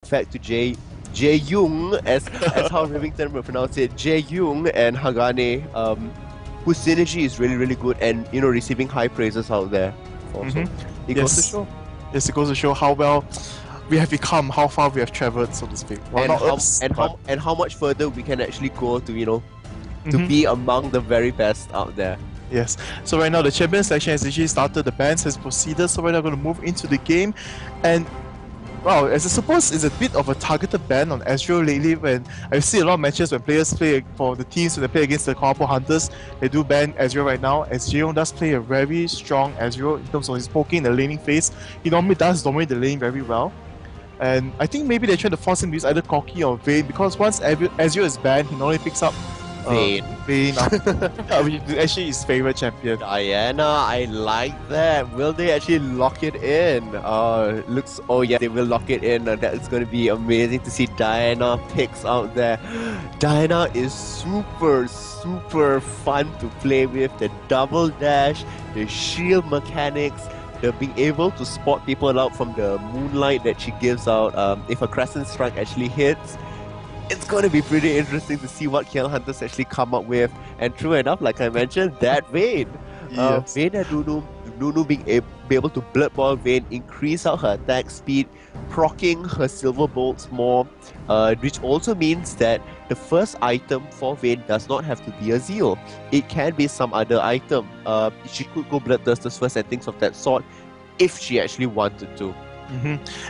fact to Jae-young, as how Rivington would pronounce it, Jae-young and Hagane, whose synergy is really, really good, and receiving high praises out there. Also, it goes to show. Yes, it goes to show how well we have become, how far we have traveled, so to speak. Well, and how much further we can actually go to to be among the very best out there. Yes. So right now the champion section has actually started, the bans has proceeded, so right now we're going to move into the game. And wow, as I suppose it's a bit of a targeted ban on Ezreal lately, when I see a lot of matches when players play for the teams, when they play against the Kuala Lumpur Hunters, they do ban Ezreal right now, as Jae-young does play a very strong Ezreal in terms of his poking the laning phase. He normally does dominate the lane very well. And I think maybe they're trying to force him to use either Corki or Vayne, because once Ezreal is banned, he normally picks up Vayne. Which is actually his favorite champion. Diana, I like that. Will they actually lock it in? Oh yeah, they will lock it in. That's going to be amazing to see Diana picks out there. Diana is super fun to play with. The double dash, the shield mechanics, the being able to spot people out from the moonlight that she gives out if a Crescent Strike actually hits. It's going to be pretty interesting to see what KL Hunters actually come up with. And true enough, like I mentioned, that Vayne. Yes. Vayne and Nunu being able to Blood Boil Vayne, increase out her attack speed, proccing her Silver Bolts more, which also means that the first item for Vayne does not have to be a Zeal. It can be some other item. She could go Bloodthirsters first and things of that sort if she actually wanted to.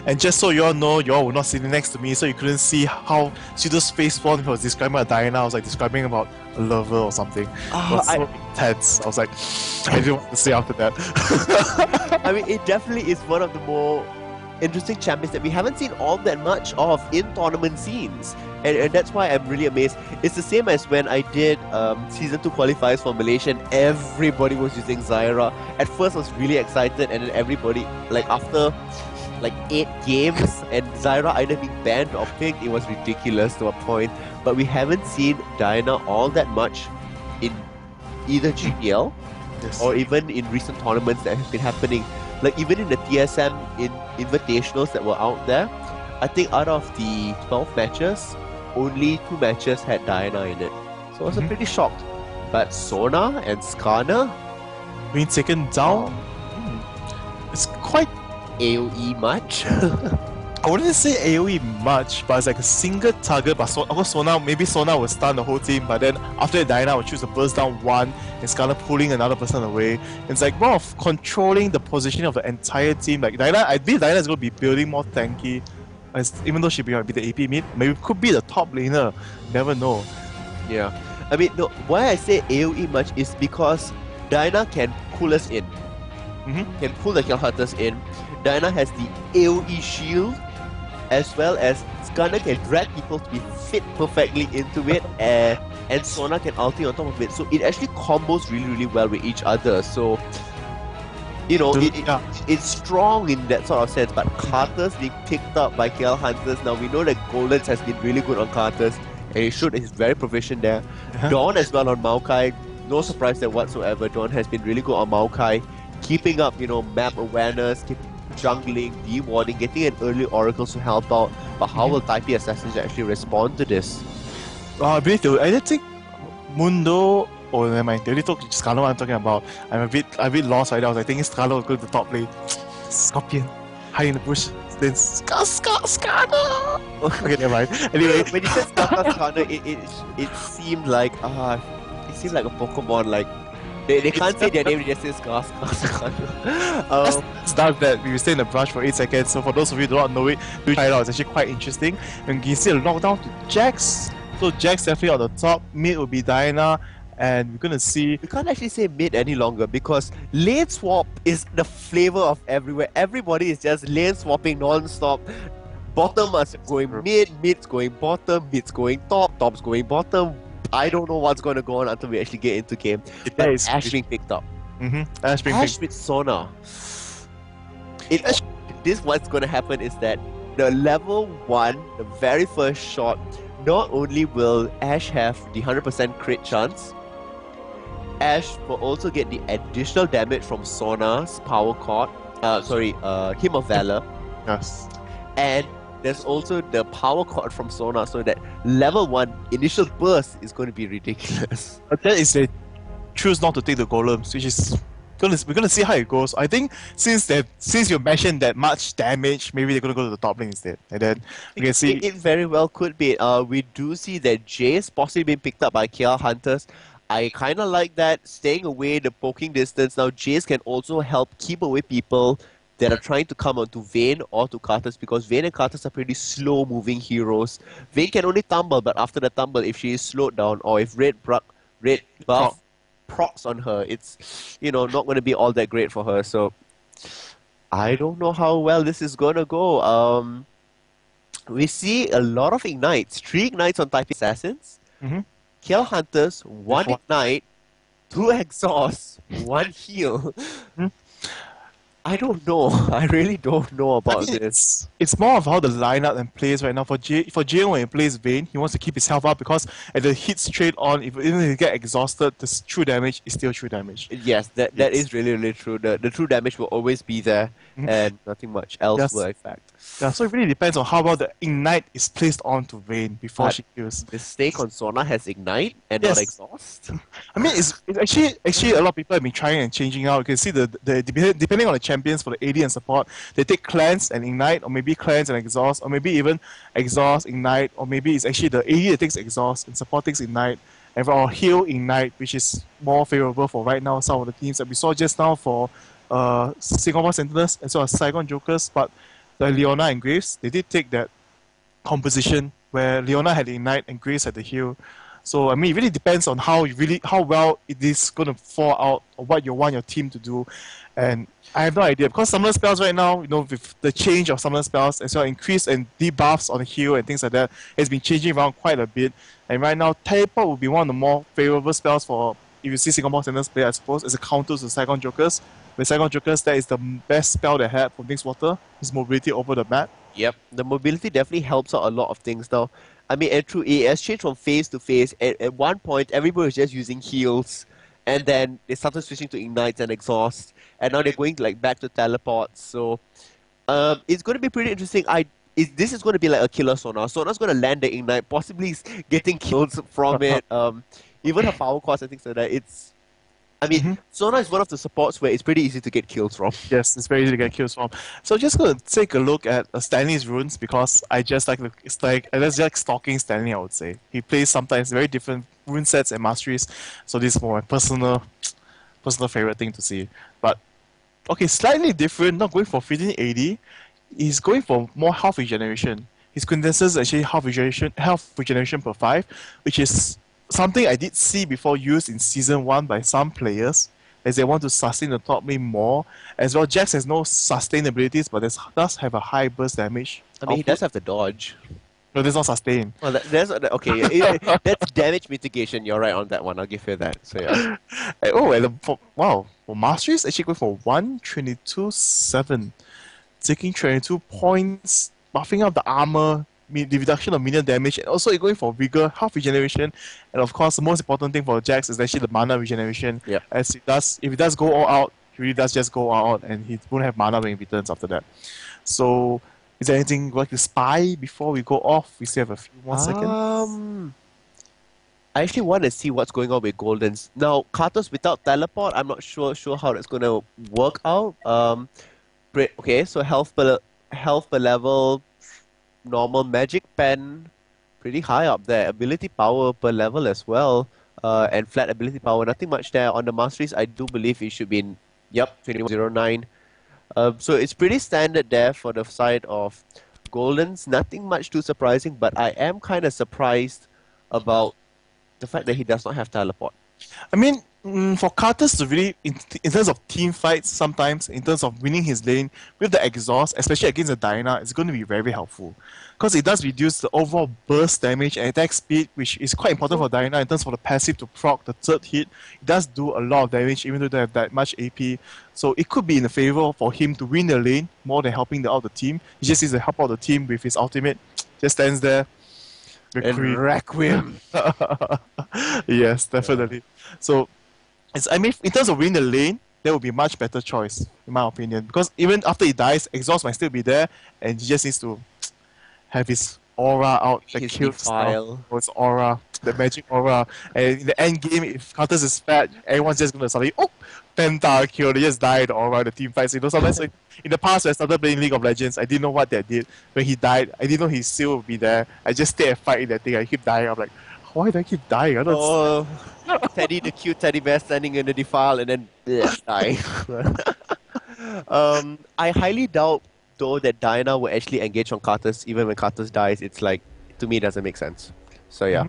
And just so you all know, you all were not sitting next to me, so you couldn't see how Pseudo's face formed. If I was describing a Diana, I was like describing about a lover or something. It was so intense. I was like, I didn't want to say after that. I mean, it definitely is one of the more interesting champions that we haven't seen all that much of in tournament scenes. And that's why I'm really amazed. It's the same as when I did Season 2 qualifiers for Malaysia and everybody was using Zyra. At first I was really excited, and then everybody, like after 8 games and Zyra either being banned or picked, it was ridiculous to a point. But we haven't seen Diana all that much in either GPL or even in recent tournaments that have been happening. Like even in the TSM in invitationals that were out there, I think out of the 12 matches, only 2 matches had Diana in it. So I was pretty shocked. But Sona and Skarner being taken down, it's quite AoE much. I wouldn't say AoE much, but it's like a single target. But of course, maybe Sona will stun the whole team, but then after that, Diana will choose to burst down one and Skarner pulling another person away. It's like more of controlling the positioning of the entire team. Like Diana, I believe Diana is going to be building more tanky, even though she might be the AP mid. Maybe could be the top laner. Never know. Yeah, I mean, no. Why I say AoE much is because Diana can pull us in, can pull the KL Hunters in. Diana has the AoE shield, as well as Skarner can drag people to be fit perfectly into it, and Sona can ulti on top of it. So it actually combos really well with each other. So, it's strong in that sort of sense. But Carters being picked up by KL Hunters, now we know that Goldens has been really good on Carters, and he's very proficient there. Dawn as well on Maokai, no surprise there whatsoever. Dawn has been really good on Maokai, keeping up, map awareness, jungling, de-warding, getting an early oracle to help out. But how will Taipei Assassins actually respond to this? I believe they will either take Mundo. Oh, never mind. They already took Skarner, what I'm talking about. I'm a bit lost right now. I was like, thinking Skarner will go to the top lane. Scorpion, hide in the bush. Then Skarner. Okay, never mind. Anyway, when you said Skarner, it seemed like a Pokemon. Like they can't say their name. They just say Skarner. Let's dive that. We will stay in the brush for 8 seconds. So for those of you who do not know it, do try it out. It's actually quite interesting. And you can see a knockdown to Jax. So Jax definitely on the top. Mid will be Diana. And we're gonna see. We can't actually say mid any longer because lane swap is the flavor of everywhere. Everybody is just lane swapping non-stop. Bottom is going mid, mid's going bottom, mid's going top, top's going bottom. I don't know what's going to go on until we actually get into game. But Ash being picked up. Ash with Sona. This what's going to happen is that the level 1, the very first shot, not only will Ash have the 100% crit chance, Ash will also get the additional damage from Sona's power chord, Hymn of Valor. Yes. And there's also the power cord from Sona, so that level 1 initial burst is going to be ridiculous. But that is they choose not to take the golems, which is we're gonna see how it goes. I think since you mentioned that much damage, maybe they're gonna go to the top lane instead, and then we can see. It very well could be. We do see that Jace possibly being picked up by KL Hunters. I kind of like that, staying away, the poking distance. Now Jace can also help keep away people that are trying to come onto Vayne or to Karthus, because Vayne and Karthus are pretty slow moving heroes. Vayne can only tumble, but after the tumble, if she is slowed down or if red buff procs on her, it's not going to be all that great for her. So I don't know how well this is going to go. We see a lot of ignites, 3 ignites on Taipei Assassins. Mm-hmm. KL Hunters, 1 ignite, 2 exhaust, 1 heal. I don't know. I really don't know about this. It's more of how the lineup and plays right now. For Jay, when he plays Vayne, he wants to keep his health up, because at the hit straight on, even if he get exhausted, the true damage is still true damage. Yes, that is really, really true. The true damage will always be there, and nothing much else will affect. Yeah, so it really depends on how well the ignite is placed onto Vayne before she kills. The stake on Sona has ignite and not exhaust. I mean, it's actually a lot of people have been trying and changing out. You can see the depending on the champions for the AD and support, they take cleanse and ignite, or maybe cleanse and exhaust, or maybe even exhaust, ignite, or maybe it's actually the AD that takes exhaust and support takes ignite, and for heal ignite, which is more favorable for right now some of the teams that we saw just now for Singapore Sentinels as well as Saigon Jokers. But the Leona and Graves, they did take that composition where Leona had the ignite and Graves had the heal. So I mean, it really depends on how well it is going to fall out, or what you want your team to do. And I have no idea, because summoner spells right now, with the change of summoner spells as well, increase and debuffs on the heal and things like that, has been changing around quite a bit. And right now, teleport will be one of the more favorable spells for, if you see Singapore Sentinels play, I suppose, as a counter to Saigon Jokers. With Saigon Jokers, that is the best spell they have for Mixed Water, is mobility over the map. Yep, the mobility definitely helps out a lot of things now. I mean, and through AS change from phase to phase, at one point, everybody was just using heals, and then they started switching to ignites and exhaust, and now they're going back to teleports. So it's going to be pretty interesting. This is going to be like a killer Sona. Sona's going to land the ignite, possibly getting kills from it. Even her power cost and things like that. Sona is one of the supports where it's pretty easy to get kills from. Yes, it's very easy to get kills from. So just going to take a look at Stanley's runes, because I just that's just stalking Stanley, I would say. He plays sometimes very different rune sets and masteries, so this is more my personal favorite thing to see. But okay, slightly different, not going for 1580, he's going for more health regeneration. His quintessence is actually health regeneration per 5, which is something I did see before used in Season 1 by some players, as they want to sustain the top lane more. As well, Jax has no sustain abilities, but does have a high burst damage. I mean, he does have the dodge. No, that's not sustain. Well, that's damage mitigation. You're right on that one. I'll give you that. So yeah. For Mastery is actually going for 122.7, taking 22 points, buffing up the armor, the reduction of minion damage, and also going for vigor, health regeneration, and of course the most important thing for Jax is actually the mana regeneration. Yeah. As if he does go all out, he really does just go all out, and he won't have mana when he returns after that. So, is there anything you'd like to spy before we go off? We still have a few more seconds. I actually want to see what's going on with Goldens. Now, Karthus without teleport, I'm not sure how that's going to work out. Okay, so health per level, normal magic pen, pretty high up there. Ability power per level as well, and flat ability power. Nothing much there. On the masteries, I do believe it should be in 2109. So it's pretty standard there for the side of Goldens. Nothing much too surprising, but I am kind of surprised about the fact that he does not have teleport. I mean, for Karthus to really, in terms of team fights, sometimes, in terms of winning his lane, with the exhaust, especially against the Diana, it's going to be very, very helpful. Because it does reduce the overall burst damage and attack speed, which is quite important for Diana in terms of the passive to proc the third hit. It does do a lot of damage, even though they don't have that much AP. So it could be in the favor for him to win the lane, more than helping out the team. He just needs to help out the team with his ultimate. Just stands there. And Requiem. Yes, definitely. So, in terms of winning the lane, that would be a much better choice, in my opinion. Because even after he dies, exhaust might still be there, and he just needs to have his aura out, the His kill stuff. defile. His aura, the magic aura. And in the end game, if Counters is fat, everyone's just gonna suddenly, oh, penta kill, they just died aura, the team fights. You know, sometimes like, in the past when I started playing League of Legends, I didn't know what that did. When he died, I didn't know he still would be there. I just stayed and fight in that thing, I keep dying. I'm like, why do I keep dying? I don't Oh, Teddy, the cute teddy bear standing in the defile and then die. I highly doubt though that Diana will actually engage on Karthus even when Karthus dies. It's like, to me, it doesn't make sense. So yeah.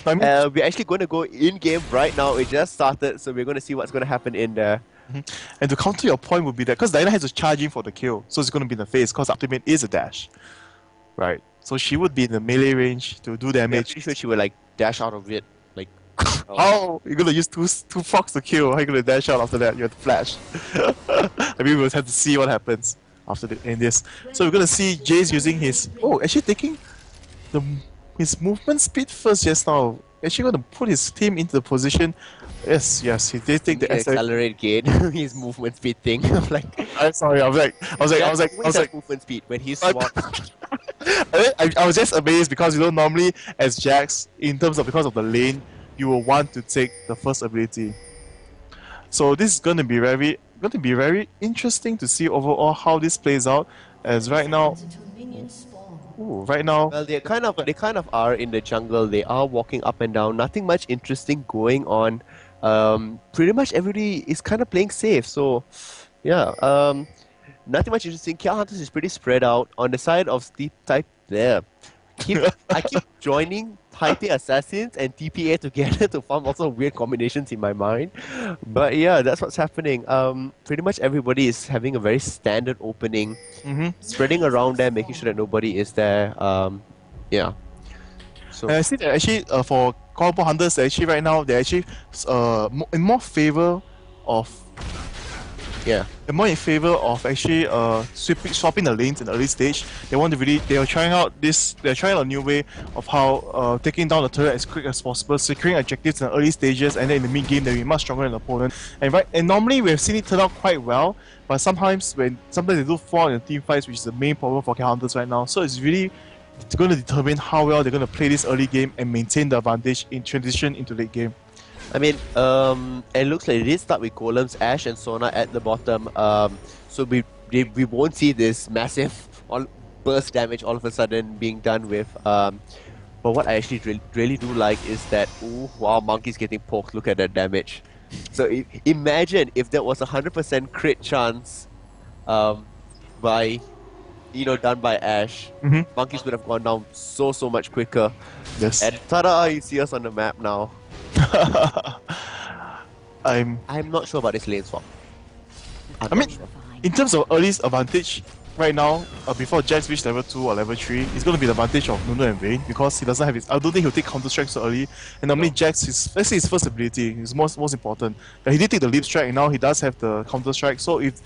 I mean, We're actually going to go in-game right now. It just started, so we're going to see what's going to happen in there. and to counter your point would be that because Diana has to charge in for the kill, so it's going to be in the face because ultimate is a dash. Right. So she would be in the melee range to do I'm damage. pretty sure she will like dash out of it. Like, Oh, you're gonna use two frogs to kill. How are you gonna dash out after that? You have to flash. I mean, we'll have to see what happens after in this. So we're gonna see Jace using his actually taking his movement speed first just now. Actually gonna put his team into the position. Yes, he did take the accelerate gate, his movement speed thing. Like, I'm sorry, I was like movement speed when he swapped. I was just amazed because normally as Jax, because of the lane, you will want to take the first ability. So this is going to be very interesting to see overall how this plays out. As right now, Well, they kind of are in the jungle. They are walking up and down. Nothing much interesting going on. Pretty much everybody is kind of playing safe. So, yeah. Nothing much interesting. KL Hunters is pretty spread out. On the side of Steep Type there. I keep joining Taipei Assassins and TPA together to form also weird combinations in my mind. But yeah, that's what's happening. Pretty much everybody is having a very standard opening. Spreading around there, making sure that nobody is there. Yeah. So I see that actually for Kuala Lumpur Hunters, actually right now they're actually in more favor of they're more in favor of actually swapping the lanes in the early stage. They are trying out a new way of how taking down the turret as quick as possible, securing objectives in the early stages, and then in the mid game they'll be much stronger than the opponent. And normally we have seen it turn out quite well, but sometimes they do fall in the team fights, which is the main problem for KL Hunters right now. So it's going to determine how well they're going to play this early game and maintain the advantage in transition into late game. I mean, it looks like it did start with Golems, Ashe, and Sona at the bottom. So we won't see this massive burst damage all of a sudden being done with. But what I actually really do like is that, ooh, wow, Monkey's getting poked. Look at that damage. So imagine if there was 100% crit chance, by, done by Ashe. Monkeys would have gone down so much quicker. Yes. And ta-da! You see us on the map now. I'm not sure about this lane swap. In terms of earliest advantage, right now, before Jax reach level 2 or level 3, it's going to be the advantage of Nunu and Vayne because he doesn't have his. I don't think he'll take counter strike so early. And normally Jax, let's say his first ability is most important. But he did take the leap strike, and now he does have the counter strike. So if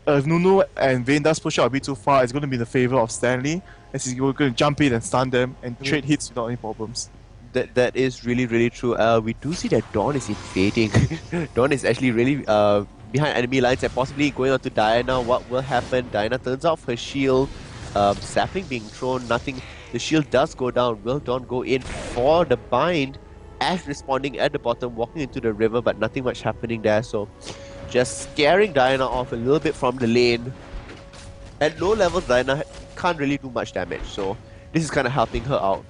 Nunu and Vayne does push out a bit too far, it's going to be in the favor of Stanley, as he's going to jump in and stun them and trade hits without any problems. That is really true. We do see that Dawn is invading. Dawn is actually really behind enemy lines and possibly going on to Diana. What will happen? Diana turns off her shield. Sapling being thrown. Nothing. The shield does go down. Will Dawn go in for the bind? Ashe responding at the bottom, walking into the river, but nothing much happening there. So just scaring Diana off a little bit from the lane. At low levels, Diana can't really do much damage. So this is kind of helping her out.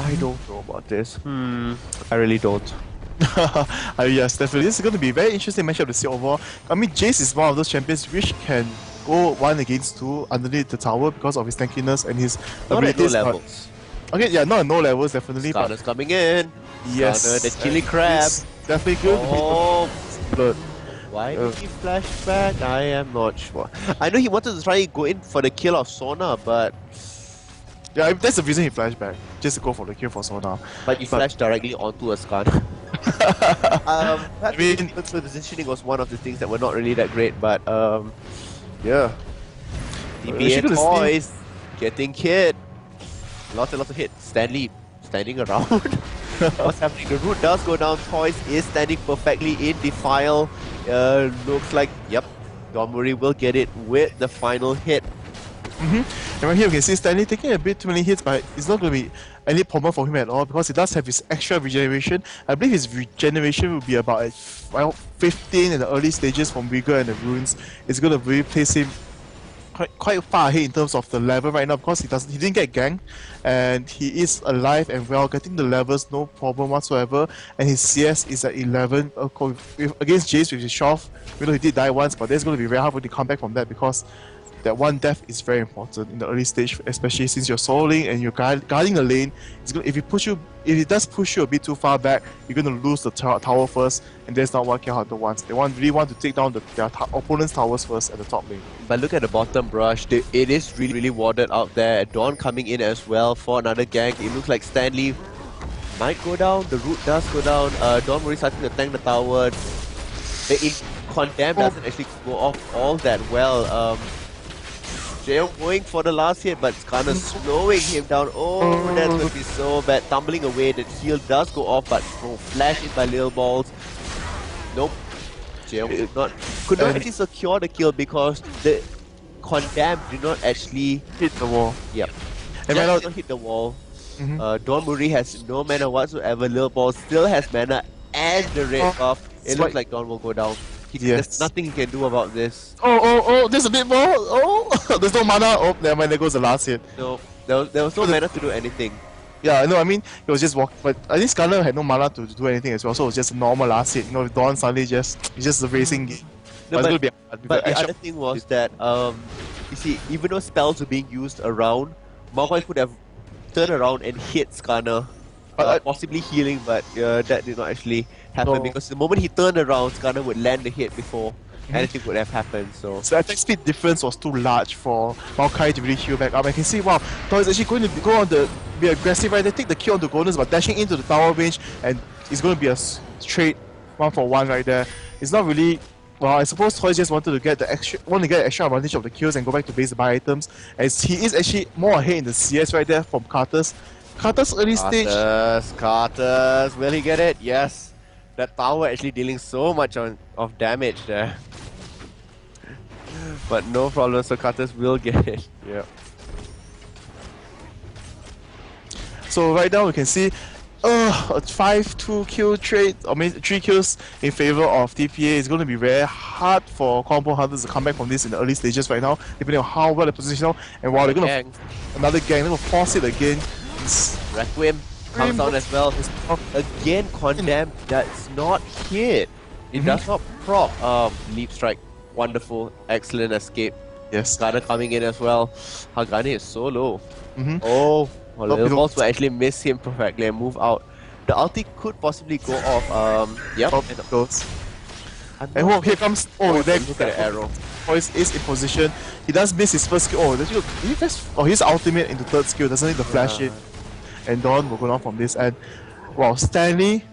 I don't know about this. I really don't. Yes, definitely. This is going to be a very interesting matchup to see overall. I mean, Jace is one of those champions which can go 1 against 2 underneath the tower because of his tankiness and his abilities. Not at low levels. Okay, yeah, not at no levels, definitely. Skarner's coming in. Yes. Skarner, the chili crab. Definitely good. Oh, but why did he flash back? I am not sure. I know he wanted to try and go in for the kill of Sona, but yeah, that's the reason he flashed back, just to go for the kill for Sona. But you flashed directly onto a Skarner. The positioning was one of the things that were not really that great, but yeah. TPA Toys getting hit. Lots and lots of hits. Stanley standing around. What's happening? The root does go down. Toys is standing perfectly in Defile. Looks like, yep, Don Murray will get it with the final hit. And right here we can see Stanley taking a bit too many hits, but it's not going to be any problem for him at all because he does have his extra regeneration. I believe his regeneration will be about at 15 in the early stages from Vigor and the Runes. It's going to really place him quite far ahead in terms of the level right now because he didn't get ganked and he is alive and well, getting the levels no problem whatsoever, and his CS is at 11 against Jace with his Shoff. You know, he did die once, but that's going to be very hard for him to come back from that because that one death is very important in the early stage, especially since you're soloing and you're guarding the lane. If it does push you a bit too far back, you're going to lose the tower first, and that's not what KLH wants. They really want to take down their opponent's towers first at the top lane. But look at the bottom brush, it is really warded out there. Dawn coming in as well for another gank. It looks like Stanley might go down, the root does go down. Dawn already starting to tank the tower. The Condemn doesn't actually go off all that well. Jail going for the last hit, but it's kind of slowing him down. Oh, that's going to be so bad. Tumbling away, the shield does go off, but flashed in by Lil Balls. Nope. Jail could not actually secure the kill because the Condemn did not actually hit the wall. Yep. And did not hit the wall. Dawn Murray has no mana whatsoever. Lil Balls still has mana and the red buff. It looks like Dawn will go down. There's nothing he can do about this. There's a bit more. There's no mana. Oh, never mind, there goes the last hit. No, there was no mana to do anything. Yeah, no, I mean, it was just walk, but I think Skarner had no mana to do anything as well, so it was just a normal last hit. You know, Dawn suddenly it's just a racing game. No, but the other thing was that, you see, even though spells were being used around, Maokai could have turned around and hit Skarner. Possibly healing, but that did not actually happen because the moment he turned around, Skarner would land the hit before anything would have happened. So the attack speed difference was too large for Maokai to really heal back up. I can see, wow, Dawn is actually going to go on be aggressive right there, take the kill on the Golden, but dashing into the tower range, and it's going to be a straight 1-for-1 right there. It's not really. Well, I suppose Toys just wanted to get extra advantage of the kills and go back to base the buy items, as he is actually more ahead in the CS right there from Carter's early stage. Carter's, will he get it? Yes. That tower actually dealing so much of damage there. But no problem, so Carter's will get it. Yeah. So right now we can see a 5-2 kill trade, or maybe 3 kills in favor of TPA. It's going to be very hard for Kuala Lumpur Hunters to come back from this in the early stages right now, depending on how well they're positioned. And while they're going to another gang, they're going to force it again. Requiem comes down as well. Again, Condemn does not hit. It does not proc. Leap strike, wonderful, excellent escape. Yes. Ghana coming in as well. Hagani is so low. Little Balls will actually miss him perfectly and move out. The ulti could possibly go off. Yep. And it goes. And here comes. Look at the arrow. Toys is in position. He does miss his first skill. His ultimate into third skill. Doesn't need to flash it. And Dawn will go on from this. And wow, Stanley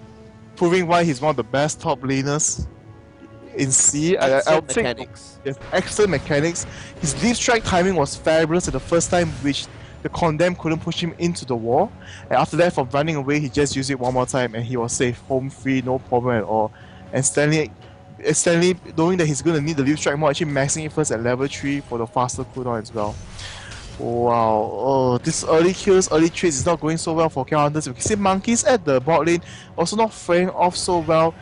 proving why he's one of the best top laners in C. Excellent mechanics. Yes, excellent mechanics. His leap strike timing was fabulous at the first time, which the Condemn couldn't push him into the wall. And after that, from running away, he just used it one more time and he was safe, home free, no problem at all. And Stanley, knowing that he's going to need the leap strike more, actually maxing it first at level 3 for the faster cooldown as well. Wow, this early kills, early trades is not going so well for KLH Hunters. We can see Monkeys at the bot lane also not faring off so well.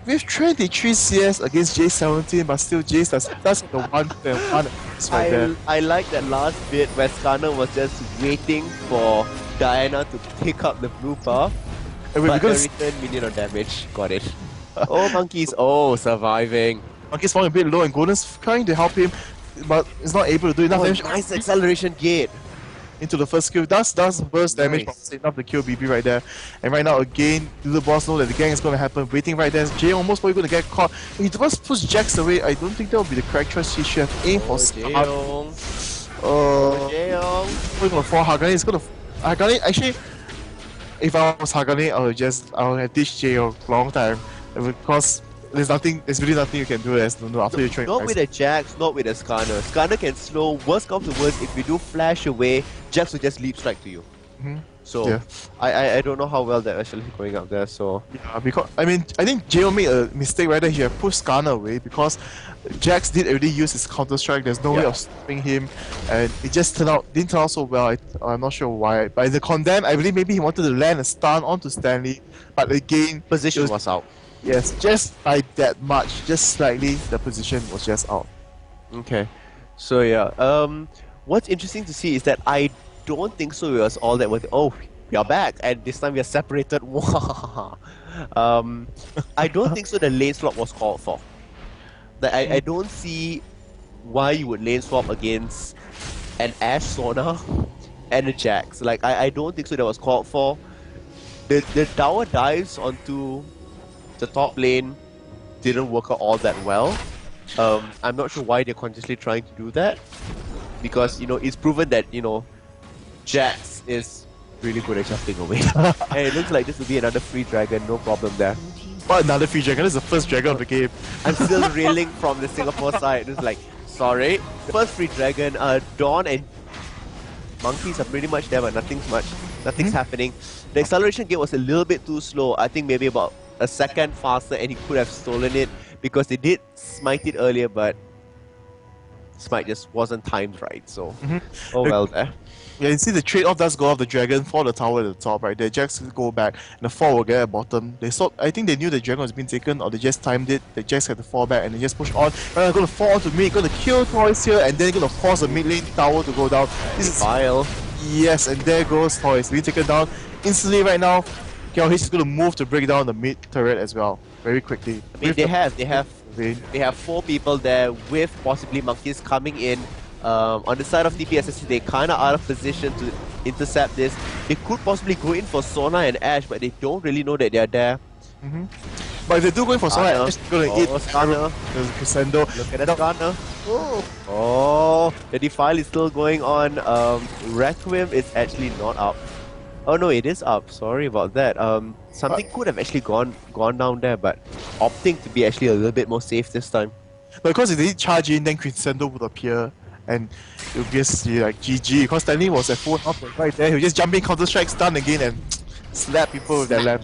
With 23 CS against J17, but still Jace does the 1-1 right there. I like that last bit where Skarner was just waiting for Diana to pick up the blue buff. And but the return minion of damage. Got it. Monkeys, surviving. Monkeys falling a bit low and Golden's trying to help him, but it's not able to do enough damage. Nice acceleration gate into the first kill. Does burst damage, but enough to kill BB right there. And right now again, the boss know that the gang is going to happen. Waiting right there. Jay almost probably going to get caught. He first push Jax away. I don't think that would be the correct choice. He should have aimed for Scar. Going for Hagani. It's going to Hagani. Actually, if I was Hagani, I would have ditched Jay a long time because there's really nothing you can do after you train. Not with a Jax, not with a Skarner. Skarner can slow. Worst comes to worst, if you do flash away, Jax will just leap strike to you. So Yeah. I don't know how well they're actually going up there. So Yeah, because I mean, I think Jo made a mistake right there. He had pushed Skarner away because Jax did already use his counter strike. There's no way Yeah. of stopping him, and it just didn't turn out so well. I'm not sure why. But in the condemn, I believe maybe he wanted to land a stun onto Stanley, but again, position it was out. yes, just by that much, just slightly, the position was just out. Okay. So yeah. What's interesting to see is that I don't think so. It was all that was. Oh, we are back, and this time we are separated. I don't think so. The lane swap was called for. Like, I don't see why you would lane swap against an Ashe Sona and a Jax. Like I don't think so. That was called for. The tower dives onto the top lane didn't work out all that well. I'm not sure why they're consciously trying to do that, because it's proven that Jax is really good at jumping away, and it looks like this will be another free dragon, no problem there. But another free dragon. This is the first dragon of the game. I'm still reeling from the Singapore side. It's like, sorry, first free dragon. Dawn and monkeys are pretty much there, but nothing's happening. The acceleration gate was a little bit too slow. I think maybe about a second faster, and he could have stolen it because they did smite it earlier, but smite just wasn't timed right. So, oh well there. Yeah, you see the trade-off does go off the dragon for the tower at the top, right? The Jax go back, and the 4 will get at bottom. I think they knew the dragon was being taken, or they just timed it. The Jax had to fall back, and they just push on. And they're gonna fall onto mid, gonna kill Toys here, and then gonna force the mid lane tower to go down. This is vile. Yes, and there goes Toys being taken down instantly right now. KLH is gonna move to break down the mid turret as well, very quickly. I mean, they have 4 people there with possibly monkeys coming in. On the side of TPA Assassins, they're kind of out of position to intercept this. They could possibly go in for Sona and Ashe, but they don't really know that they're there. But if they do go in for Sona, Ashe is gonna eat Skarner. There's Crescendo. Look at that Skarner. Oh, the Defile is still going on. Requiem is actually not up. Oh no, it is up. Sorry about that. Something could have actually gone down there, but opting to be actually a little bit more safe this time. But because if they did charge in, then Crescendo would appear, and it would just be like GG. Because Stanley was at full health right there. He would just jump in, counter strike, stun again, and slap people with their lamp.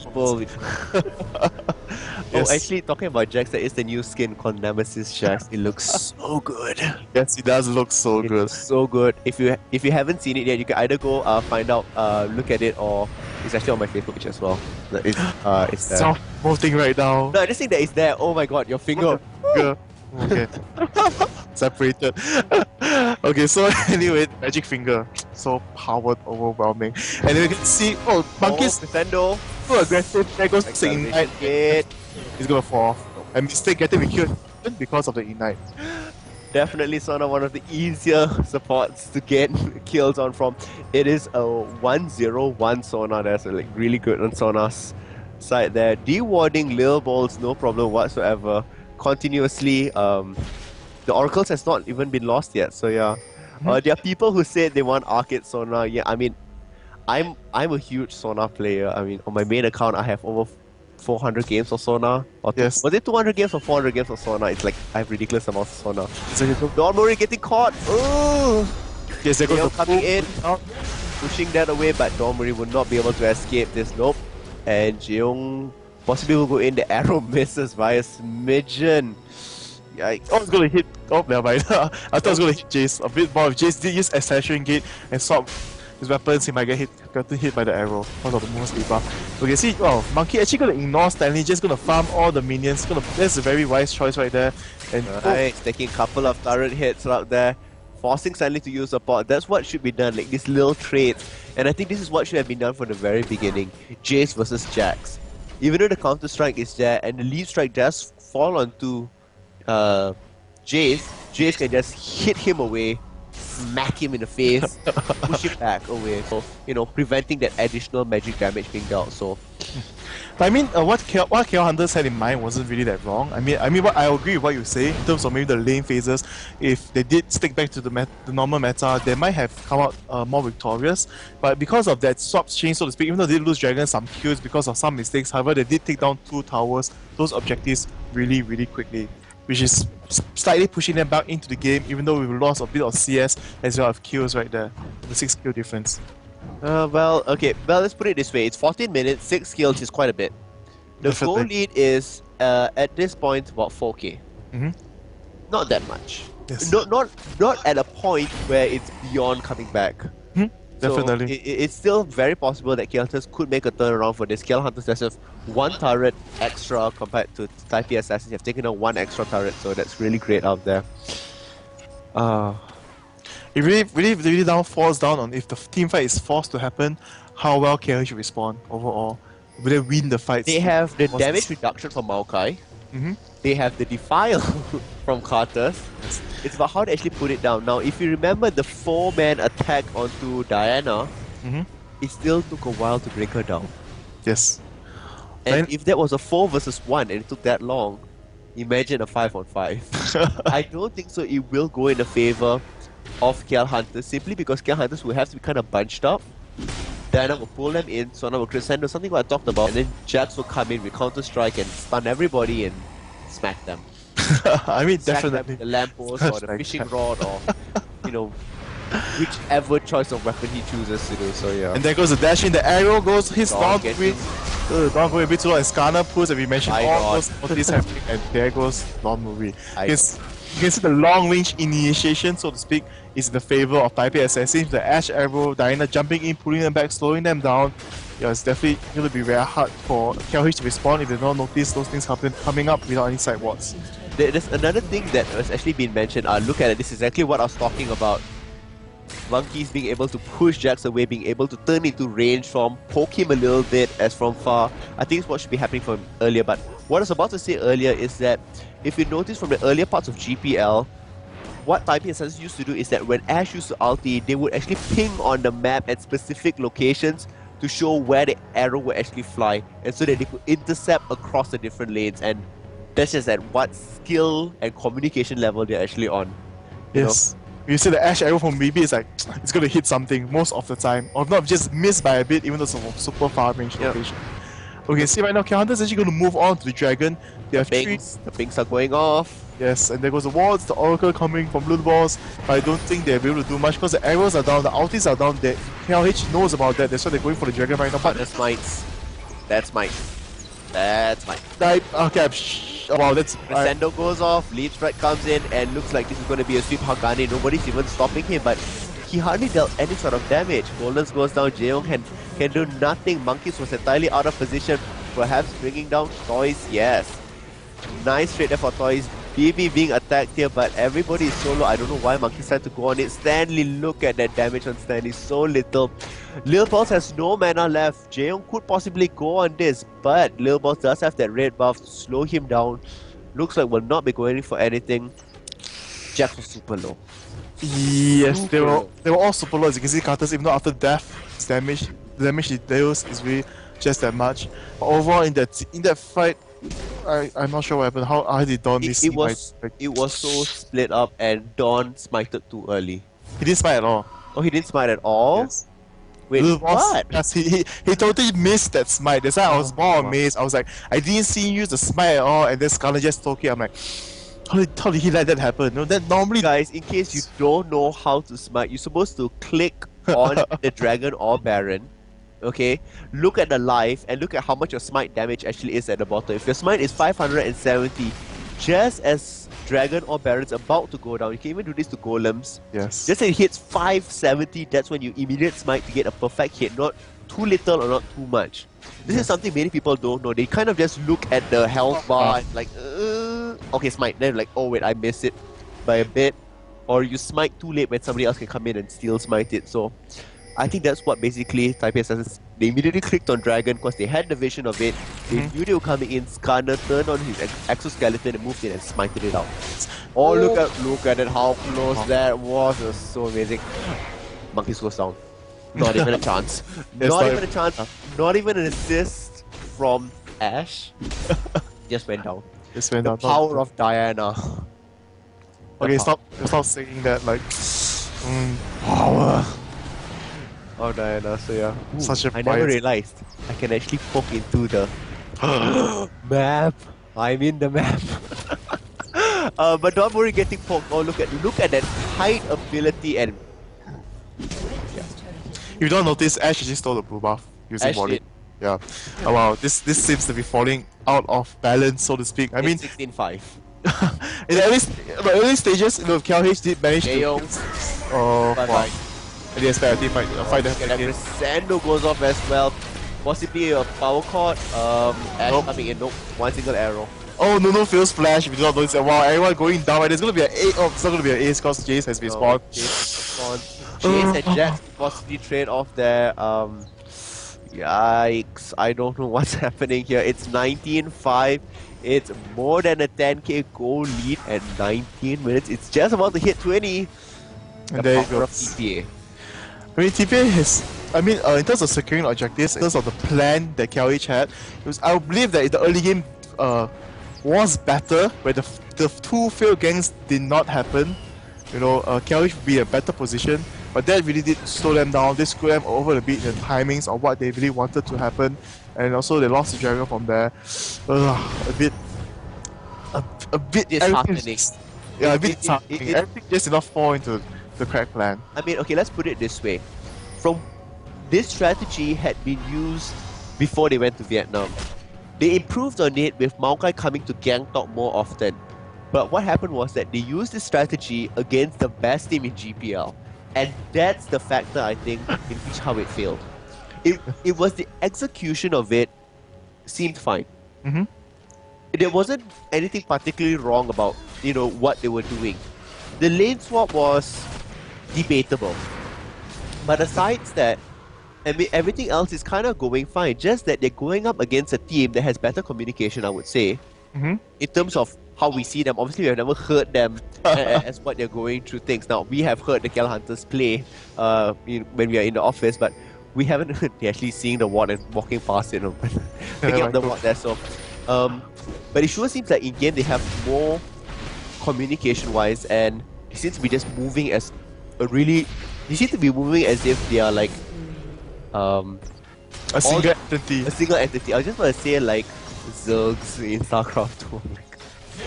Oh, actually, talking about Jax, that is the new skin called Nemesis Jax. It looks so good. Yes, it does look so It good. looks so good. If you haven't seen it yet, you can either go find out, look at it, or it's actually on my Facebook page as well. It's there. Soft moving right now. No, I just think that it's there. Oh my god, your finger. Yeah. Okay. Separated. Okay, so anyway, Magic Finger. So powered, overwhelming. And then we can see, monkeys Crescendo. so aggressive. There goes the ignite. Gate. He's gonna fall off. A mistake getting me killed because of the ignite. Definitely Sona, one of the easier supports to get kills on from. It is a 1-0-1 Sona. That's like really good on Sona's side there. Dewarding Lil Balls, no problem whatsoever. Continuously, the Oracles has not even been lost yet. So yeah, there are people who said they want Arcade Sona. Yeah, I mean, I'm a huge Sona player. I mean, on my main account, I have over 400 games of Sona. Yes. Was it 200 games or 400 games of Sona? It's like I have ridiculous amounts of Sona. So Dawn Murray getting caught. Oh, yes, they're going Gale to coming in, pushing that away, but Dawn Murray would not be able to escape this. Nope. And Jeong possibly will go in. The arrow misses by a smidgen. Yikes. Oh, it's gonna hit. Oh, never mind. I thought it was gonna hit Jace a bit more. If Jace did use Assassin Gate and swap his weapons, he might gotten hit by the arrow because of the most debuff. Okay, see, Monkey actually gonna ignore Stanley, just gonna farm all the minions. That's a very wise choice right there. And Right, taking a couple of turret hits out there, forcing Stanley to use support. That's what should be done, like these little trades. And I think this is what should have been done from the very beginning. Jace versus Jax. Even though the counter strike is there and the lead strike does fall onto Jace can just hit him away, smack him in the face, push him back away. So, preventing that additional magic damage being dealt. So, but I mean, what KL Hunters had in mind wasn't really that wrong. I mean, what I agree with what you say in terms of maybe the lane phases. If they did stick back to the normal meta, they might have come out more victorious. But because of that swap change, so to speak, even though they did lose dragons some kills because of some mistakes, however, they did take down 2 towers, those objectives really, really quickly, which is slightly pushing them back into the game, even though we've lost a bit of CS as well as kills right there. The 6 kill difference. Well, okay. Well, let's put it this way. It's 14 minutes, 6 kills is quite a bit. The goal Definitely. lead is, at this point, about 4k. Mm-hmm. Not that much. Yes. Not at a point where it's beyond coming back. Hmm. So Definitely. it's still very possible that KL Hunters could make a turnaround for this. KL Hunters just have one turret extra compared to Taipei Assassins. They have taken out one extra turret, so that's really great out there. It really down falls down on if the team fight is forced to happen, how well KLH should respond overall. Will they win the fight? They have the damage reduction from Maokai. Mm-hmm. They have the Defile from Carter's. Yes. It's about how to actually put it down. Now, if you remember the 4-man attack onto Diana, Mm-hmm. it still took a while to break her down. Yes. And Then- if that was a 4 versus 1 and it took that long, imagine a 5 on 5. I don't think so it will go in the favor of KL Hunters, simply because KL Hunters will have to be kind of bunched up. Diana will pull them in, Sona will crescendo, something what I talked about, and then Jax will come in with counter-strike and stun everybody and smack them. I mean, Smack them definitely. with the lamppost or the Like fishing that. rod or, you know, whichever choice of weapon he chooses to do, so yeah. And there goes the dash in, the arrow goes, his Dawn Dawn getting- Dawn going a bit too long, and Skarner pulls, and we mentioned My all God. those notice happening, and there goes Dawn movie. I You can see the long range initiation, so to speak, is in the favor of Taipei Assassins. The Ash Arrow, Diana jumping in, pulling them back, slowing them down. Yeah, it's definitely going to be very hard for KLH to respond if they don't notice those things coming up without any side wards. There's another thing that has actually been mentioned. Look at it, this is exactly what I was talking about. Monkey's being able to push Jax away, being able to turn into range from, poke him a little bit as from far. I think it's what should be happening from earlier, but what I was about to say earlier is that if you notice from the earlier parts of GPL, what Taipei Assassins used to do is that when Ash used to ulti, they would actually ping on the map at specific locations to show where the arrow would actually fly, and so that they could intercept across the different lanes, and that's just at what skill and communication level they're actually on. You Yes. You see the Ash Arrow from BB is like, it's going to hit something most of the time. Or not just miss by a bit, even though it's a super far range Yep. location. Okay, see right now, KL Hunters is actually going to move on to the Dragon. They have three. The pings are going off. Yes, and there goes the wards, the Oracle coming from Blue Balls, but I don't think they'll be able to do much because the arrows are down, the ultis are down. That KLH knows about that, that's why they're going for the Dragon right now. But That's mites. That's mite. That's mite. okay, wow, that's Crescendo goes off, Lead Strike comes in, and looks like this is going to be a sweep Hagane. Nobody's even stopping him, but he hardly dealt any sort of damage. Goldens goes down, Jeong can do nothing. Monkeys was entirely out of position, perhaps bringing down Toys, yes. Nice trade there for Toys. BB being attacked here, but everybody is so low. I don't know why Monkeys tried to go on it. Stanley, look at that damage on Stanley, so little. Lil Balls has no mana left. Jeong could possibly go on this, but Lil Balls does have that red buff to slow him down. Looks like will not be going for anything. Jax was super low. yes, they Super were low. they were all super low. As you can see, Carter's even though after death, his damage, the damage he deals is really just that much. But overall, in that fight, I'm not sure what happened. How did Dawn miss? It was so split up, and Dawn smited too early. He didn't smite at all. Oh, he didn't smite at all? Yes. Wait, Lil Balls- what? Yes, he totally missed that smite. That's why I was more wow. amazed. I was like, I didn't see him use the smite at all, and then Scarlet just took it. I'm like, how did he let that happen? No, that normally Guys, in case you don't know how to smite, you're supposed to click on the dragon or baron. Okay, look at the life and look at how much your smite damage actually is at the bottom. If your smite is 570, just as dragon or baron's about to go down, you can even do this to golems. yes. Just as it hits 570, that's when you immediate smite to get a perfect hit, not too little or not too much. This is something many people don't know. They kind of just look at the health bar and like, okay, smite. Then like, oh wait, I missed it by a bit. Or you smite too late when somebody else can come in and still smite it. So I think that's what basically Taipei Assassins, they immediately clicked on Dragon because they had the vision of it. They knew they were coming in. Skarner turned on his exoskeleton and moved in and smited it out. Oh, look at it, how close that was. It was so amazing. Monkeys goes down. Not even a chance. Yes, Not not even a chance. Not even an assist from Ash. Just went down. Just went The down. power of Diana. Okay, The stop saying that. Like, power. Oh, Diana, so yeah. Such a I never bias. realized I can actually poke into the map. I'm in the map. But don't worry getting poked. Oh, look at that height ability and you don't notice, Ash actually stole the blue buff using Ash volley. did. Yeah. Oh, wow, this seems to be falling out of balance, so to speak. I mean, It's 16-5. in the early stages, you know, KLH did manage Ayo. to. Oh, Bye wow. bye. And yes, fight Okay, that again. Crescendo goes off as well. Possibly a power chord. Ash Nope. coming in. Nope. One single arrow. Oh, no fails flash. If you do not notice that, wow, everyone going down, and there's gonna be an 8. Oh, it's not gonna be an ace because Jace has been spawned. Jace and Jax possibly trade off there. Yikes. I don't know what's happening here. It's 19-5. It's more than a 10k goal lead at 19 minutes. It's just about to hit 20. And there you power go. of TPA. I mean, TPA has. I mean, in terms of securing objectives, in terms of the plan that KLH had, I believe that the early game was better, where the two failed ganks did not happen. You know, KLH would be in a better position, but that really did slow them down. They screwed them over a bit in the timings of what they really wanted to happen, and also they lost the dragon from there. A bit Disheartening. Yeah, a bit disheartening. Everything just did not fall into the correct plan. I mean, okay, let's put it this way. This strategy had been used before they went to Vietnam. They improved on it with Maokai coming to gank top more often. But what happened was that they used this strategy against the best team in GPL. And that's the factor, I think, in which how it failed. It was the execution of it seemed fine. Mm-hmm. There wasn't anything particularly wrong about, you know, what they were doing. The lane swap was debatable. But aside that, I mean, everything else is kind of going fine. Just that they're going up against a team that has better communication, I would say. Mm-hmm. In terms of how we see them, obviously we have never heard them as what they're going through things. Now, we have heard the KL Hunters play when we are in the office, but we haven't heard they're actually seeing the ward and walking past it, picking up the ward there. So, but it sure seems like in game they have more communication-wise, and it seems to be just moving as a really. They seem to be moving as if they are like a single entity. A single entity. I was just want to say like Zergs in StarCraft 2.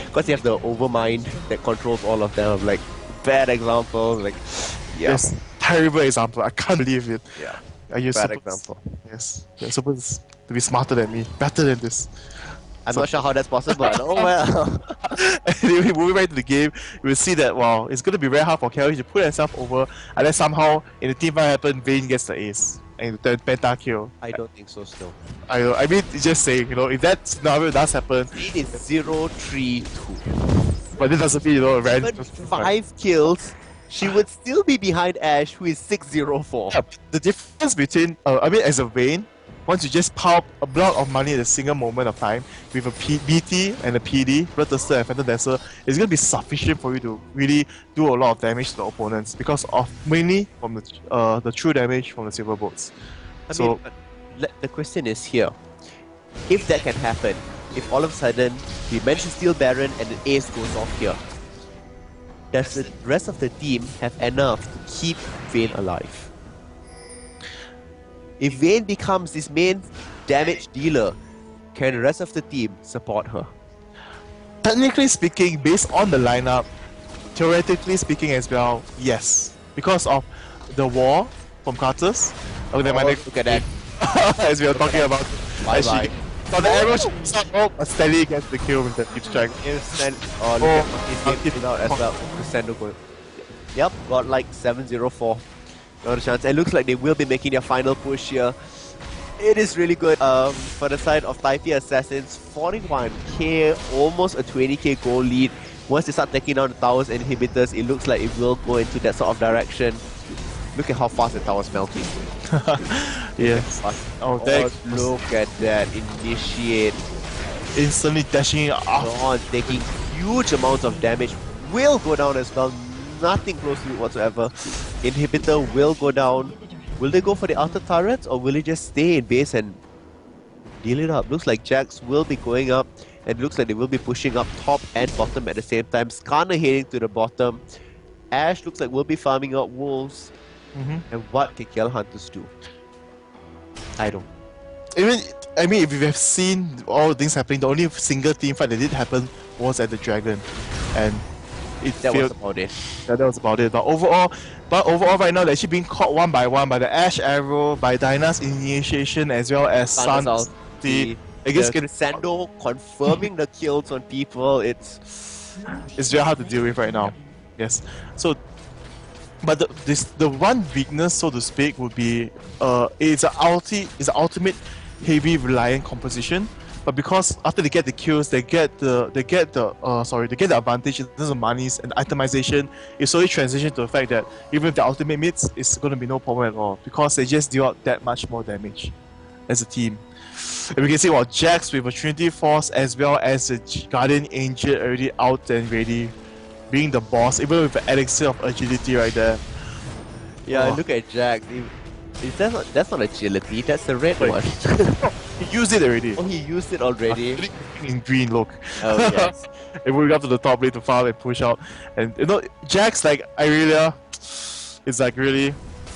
Because you have the Overmind that controls all of them. Like, bad example. Like, yeah. Yes, terrible example. I can't believe it. Yeah. Bad example. Yes. You're supposed to be smarter than me. Better than this. I'm not sure how that's possible, but oh well. Anyway, moving back to the game, you will see that, wow, it's going to be very hard for KLH to put himself over unless somehow in the team fight happen, Vayne gets the ace and the pentakill. I don't think so still. I mean, just saying, you know, if that scenario does happen, It is 0-3-2. but this doesn't mean, you know, Even 5 kills, she would still be behind Ash, who is 6-0-4. Yeah, the difference between, I mean, as a Vayne, once you just pile up a block of money at a single moment of time with a BT and a PD, Blood Thirster and Phantom Dancer, it's going to be sufficient for you to really do a lot of damage to the opponents because of mainly from the true damage from the silver boats. I mean, the question is here. If that can happen, if all of a sudden we mention Steel Baron and the ace goes off here, does the rest of the team have enough to keep Vayne alive? If Vayne becomes this main damage dealer, can the rest of the team support her? Technically speaking, based on the lineup, theoretically speaking as well, yes. Because of the war from Carters. Oh, Look at that. As we are talking about. Bye bye. So the arrow Stelly gets the kill with the deep strike. Instant. Oh, look at he's getting out as well. Crescendo goal. Yep, got like 7-0-4. Not a chance. It looks like they will be making their final push here. It is really good for the side of Taipei Assassins. 41k, almost a 20k goal lead. Once they start taking down the towers and inhibitors, it looks like it will go into that sort of direction. Look at how fast the tower's melting. Yes. Oh, look at that. Initiate. Instantly dashing off. Dawn taking huge amounts of damage. Will go down as well. Nothing close to it whatsoever. Inhibitor will go down. Will they go for the outer turrets or will they just stay in base and deal it up? Looks like Jax will be going up and looks like they will be pushing up top and bottom at the same time. Skarner heading to the bottom. Ash looks like we'll be farming out wolves. And what can KL Hunters do? I don't. I mean, if we have seen all things happening, the only single team fight that did happen was at the Dragon. And That was failed. about it. That was about it. But overall, right now they're actually being caught one by one by the Ash Arrow, by Dyna's initiation, as well as Thunder's Sun's ulti, I guess the Crescendo confirming the kills on people. It's very hard to deal with right now. Yes. So, but the one weakness, so to speak, would be it's an ultimate heavy reliant composition. But because after they get the kills, they get the advantage in terms of monies and itemization. It slowly transitions to the fact that even if the ultimate meets, it's going to be no problem at all because they just deal out that much more damage as a team. And we can see Jax with a Trinity Force as well as the Guardian Angel already out and ready, being the boss, even with the elixir of agility right there. yeah. Look at Jack. That's not agility. That's the red one. He used it already. Oh, he used it already. In green, look. Oh yes. And moving up to the top lane to foul and push out. And Jax, like Irelia, it's like really,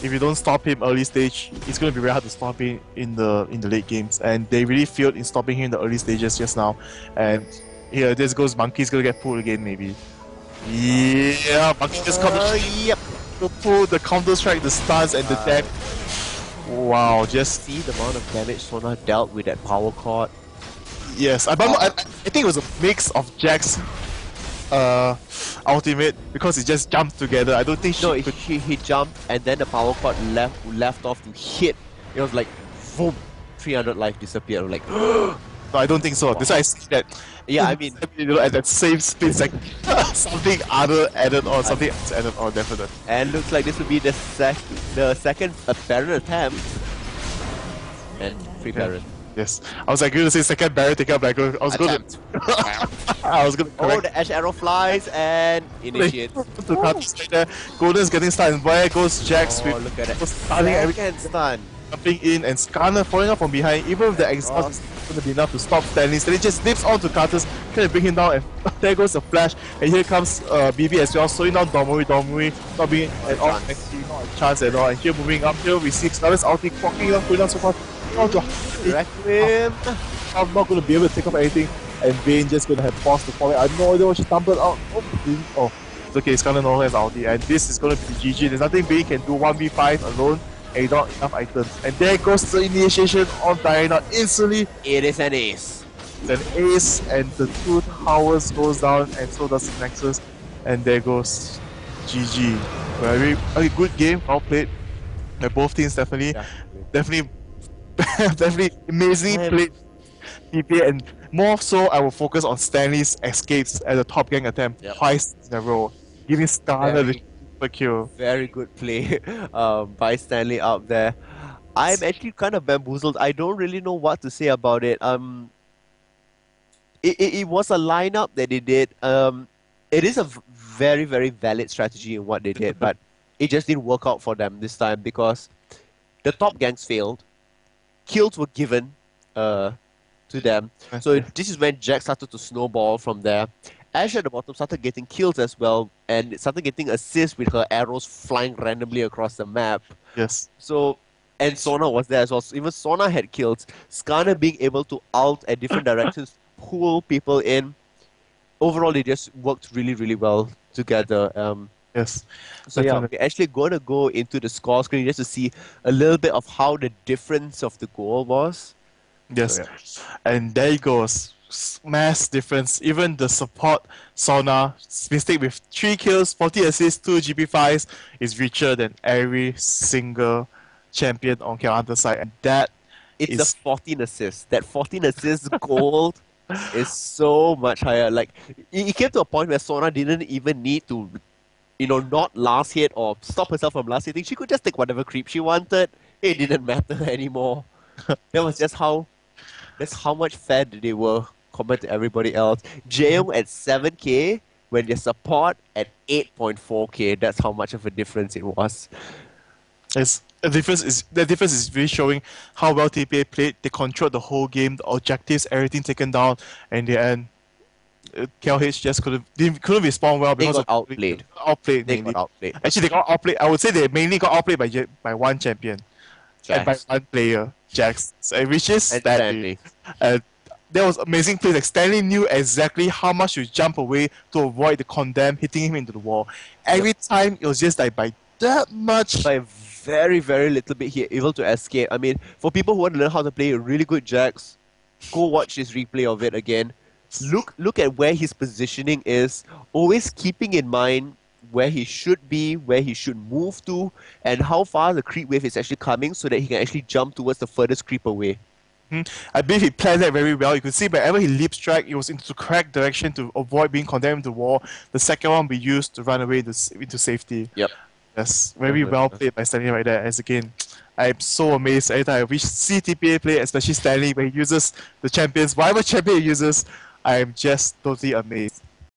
if you don't stop him early stage, it's gonna be very hard to stop him in the late games. And they really failed in stopping him in the early stages just now. And here, this goes Monkey's gonna get pulled again maybe. Yeah, Monkey just got the pull, the counter strike, the stuns, and the death. Wow, just see the amount of damage Sona dealt with that power chord. yes. I think it was a mix of Jack's ultimate because it just jumped together. I don't think he jumped and then the power chord left off to hit. It was like boom, 300 life disappeared. I'm like no, I don't think so. That's why I see that. Yeah, I mean, at that same split second, something other added on, something else added on, definitely. And looks like this will be the second Baron attempt. And free Baron. Yes, I was like going to say second Baron take up, like I was going to. I was going to. Oh, the Ash Arrow flies and initiates. Golden's getting stunned. Where goes Jax? Oh, look at that! Stunning everything. Stun. Jumping in and Skarner falling out from behind, even with the exhaust is going to be enough to stop Stanley. Stanley just slips onto Karthus, trying to bring him down, and there goes the flash. And here comes BB as well, slowing down Domuri not being at all, actually not a chance at all. And here moving up, here we see Skarner's ulti clocking up, going down so far. Requiem. I'm not going to be able to take off anything, and Vayne just going to have paused to fall. I have no idea what she tumbled out. Oh, it's okay, Skarner no has ulti, and this is going to be the GG. There's nothing Vayne can do 1v5 alone. And not enough items. And there goes the initiation on Diana instantly. It is an ace. It's an ace, and the two towers goes down, and so does the Nexus. And there goes GG. Very good game, well played. By both teams, definitely amazingly played TPA, and more so I will focus on Stanley's escapes at the top gang attempt twice in a row, giving Skarner the kill. Very good play by Stanley out there. I'm actually kind of bamboozled. I don't really know what to say about it. It was a lineup that they did. It is a very, very valid strategy in what they did, but it just didn't work out for them this time because the top gangs failed. Kills were given to them. So this is when Jack started to snowball from there. Ash at the bottom started getting kills as well, and started getting assists with her arrows flying randomly across the map. Yes. So, and Sona was there as well. So even Sona had kills. Skarner being able to ult at different directions, pull people in. Overall, they just worked really, really well together. Yes. So yeah, we're actually going to go into the score screen just to see a little bit of how the difference of the goal was. Yes. So, yeah. And there it goes. Mass difference. Even the support Sona mistake with 3 kills, 40 assists, 2 GP5s is richer than every single champion on KLH Hunter side, and that it's the 14 assists. That 14 assists gold is so much higher. Like it came to a point where Sona didn't even need to, not last hit or stop herself from last hitting. She could just take whatever creep she wanted. It didn't matter anymore. That was just that's how much fed they were compared to everybody else. Jeong at 7k when their support at 8.4k. That's how much of a difference it was. The difference is really showing how well TPA played. They controlled the whole game, the objectives, everything taken down, and in the end, KLH just couldn't respond well because they got outplayed. They got outplayed. Actually, they got outplayed. I would say they mainly got outplayed by one champion. Jax. And by one player, Jax, which is Stanley. And there was amazing plays. Like Stanley knew exactly how much to jump away to avoid the condemn hitting him into the wall. Every time it was just like by that much. By very, very little bit, he able to escape. I mean, for people who want to learn how to play really good jacks, go watch this replay of it again. Look at where his positioning is, always keeping in mind where he should be, where he should move to, and how far the creep wave is actually coming so that he can actually jump towards the furthest creep away. I believe he planned that very well. You could see whenever he leap strike, it was into the correct direction to avoid being condemned to the wall. The second one we used to run away into safety. Yep. That's very well played by Stanley right there. As again, I'm so amazed every time we see TPA play, especially Stanley, when he uses the champions, whatever champion he uses, I'm just totally amazed.